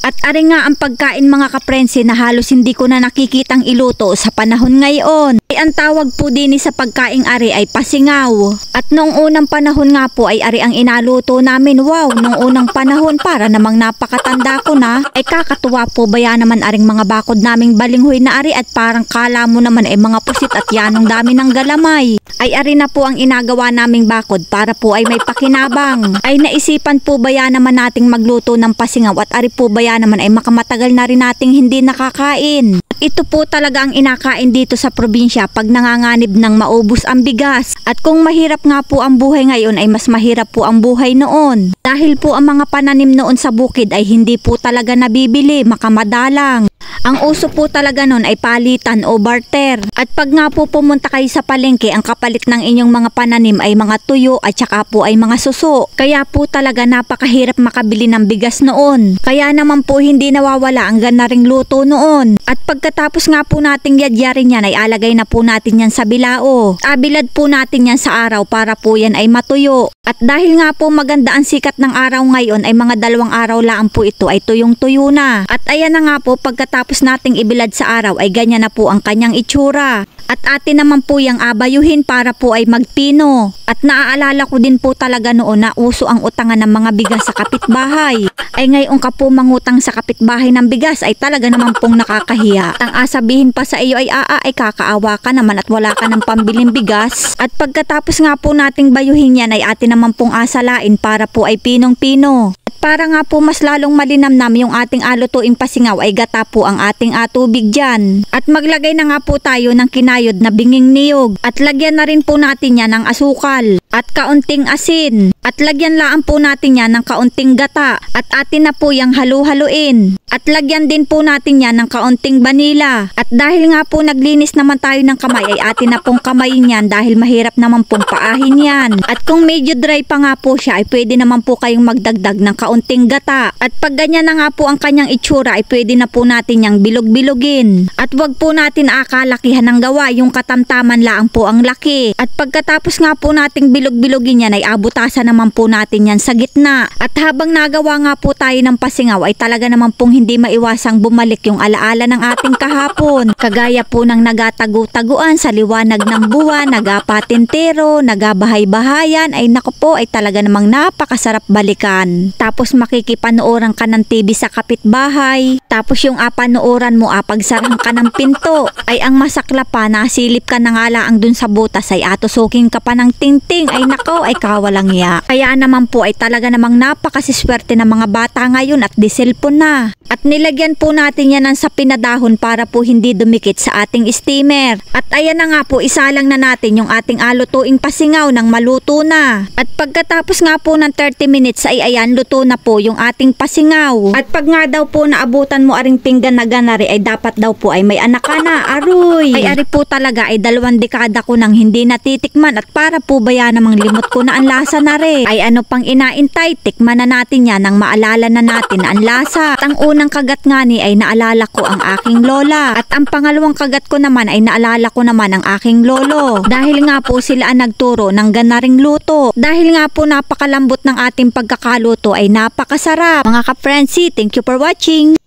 At ari nga ang pagkain mga kaprensi na halos hindi ko na nakikitang iluto sa panahon ngayon. Ay ang tawag po din sa pagkaing ari ay pasingaw. At noong unang panahon nga po ay ari ang inaluto namin. Wow, noong unang panahon para namang napakatanda ko na. Ay kakatuwa po ba yan naman aring mga bakod naming balinghoy na ari at parang kala mo naman ay mga pusit at yanong dami ng galamay. Ay ari na po ang inagawa naming bakod para po ay may pakinabang. Ay naisipan po ba yan naman nating magluto ng pasingaw at ari po ba yan naman ay makamatagal na rin nating hindi nakakain. Ito po talaga ang inakain dito sa probinsya pag nanganganib ng maubos ang bigas. At kung mahirap nga po ang buhay ngayon ay mas mahirap po ang buhay noon. Dahil po ang mga pananim noon sa bukid ay hindi po talaga nabibili, makamadalang. Ang uso po talaga nun ay palitan o barter. At pag nga po pumunta kayo sa palengke, ang kapalit ng inyong mga pananim ay mga tuyo at saka po ay mga suso. Kaya po talaga napakahirap makabili ng bigas noon. Kaya naman po hindi nawawala ang ganaring luto noon. At pagkatapos nga po nating yadyarin yan ay alagay na po natin yan sa bilao. Abilad po natin yan sa araw para po yan ay matuyo. At dahil nga po maganda ang sikat ng araw ngayon ay mga 2 araw lang po ito ay tuyong-tuyo na. At ayan na nga po pagkatapos nating ibilad sa araw ay ganyan na po ang kanyang itsura. At atin naman po yung abayuhin para po ay magpino. At naaalala ko din po talaga noon na uso ang utangan ng mga bigas sa kapitbahay. Ay ngayon ka po mangutang sa kapitbahay ng bigas ay talaga naman pong nakakahiya. Ang asabihin pa sa iyo ay ay kakaawa ka naman at wala ka ng pambiling bigas. At pagkatapos nga po nating bayuhin yan ay atin naman pong asalain para po ay pinong-pino. Para nga po mas lalong malinamnam yung ating alutuing pasingaw ay gata po ang ating tubig dyan. At maglagay na nga po tayo ng kinayod na binging niyog. At lagyan na rin po natin yan ng asukal. At kaunting asin. At lagyan laan po natin yan ng kaunting gata. At atin na po yung halu-haluin. At lagyan din po natin yan ng kaunting vanilla. At dahil nga po naglinis naman tayo ng kamay ay atin na pong kamayin yan dahil mahirap naman pong paahin yan. At kung medyo dry pa nga po siya ay pwede naman po kayong magdagdag ng kaunting gata. At pag ganyan na nga po ang kanyang itsura ay pwede na po natin yang bilog-bilogin. At wag po natin akalakihan ng gawa, yung katamtaman lang po ang laki. At pagkatapos nga po nating bilog-bilogin yan ay abutasan naman po natin yan sa gitna. At habang nagawa nga po tayo ng pasingaw ay talaga naman pong hindi maiwasang bumalik yung alaala ng ating kahapon. Kagaya po ng nagatagu-taguan sa liwanag ng buwan, nagapatintero, nagabahay-bahayan ay naku po ay talaga namang napakasarap balikan. Tapos makikipanooran ka ng TV sa kapitbahay. Tapos yung panooran mo pagsarang ka ng pinto. Ay ang masakla pa, nasilip ka na nga lang dun sa butas ay atusukin ka pa ng tingting. Ay nako ay kawalang ya. Kaya naman po ay talaga namang napakasiswerte ng mga bata ngayon at di cellphone na. At nilagyan po natin yan ng sapinadahon para po hindi dumikit sa ating steamer. At ayan na nga po, isalang na natin yung ating alutuing pasingaw ng maluto na. At pagkatapos nga po ng 30 minutes ay ayan, luto na po yung ating pasingaw. At pag nga daw po naabutan mo aring pinggan na ganari ay dapat daw po ay may anak ka na. Aroy! Ay ari po talaga ay 2 dekada ko nang hindi natitikman at para po ba yan namang limot ko na ang lasa na rin. Ay ano pang inaintay, tikman na natin yan nang maalala na natin ang lasa. At ang unang kagat nga ni ay naalala ko ang aking lola. At ang pangalawang kagat ko naman ay naalala ko naman ang aking lolo. Dahil nga po sila ang nagturo ng ganaring luto. Dahil nga po napakalambot ng ating pagkakaluto ay napakasarap. Mga ka-Frenzy, thank you for watching.